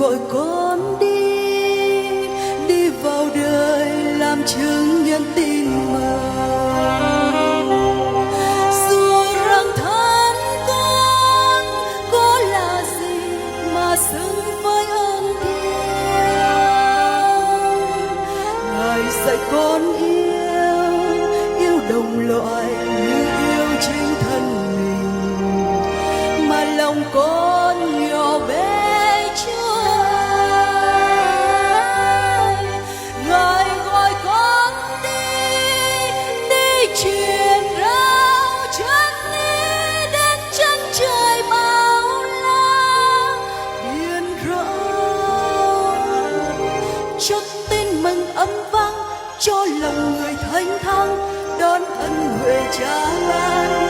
gọi con đi vào đời làm chứng nhân tin mừng. Dù rằng thân con có là gì mà xứng với ơn Thiên. Ngài dạy con yêu đồng loại như yêu chính thân mình, mà lòng con nhỏ bé Chúa ơi. Ngài gọi con đi truyền rao chân lý đến chân trời bao la biển rộng, cho tin mừng âm vang cho lòng người thênh thang đón ân huệ Cha.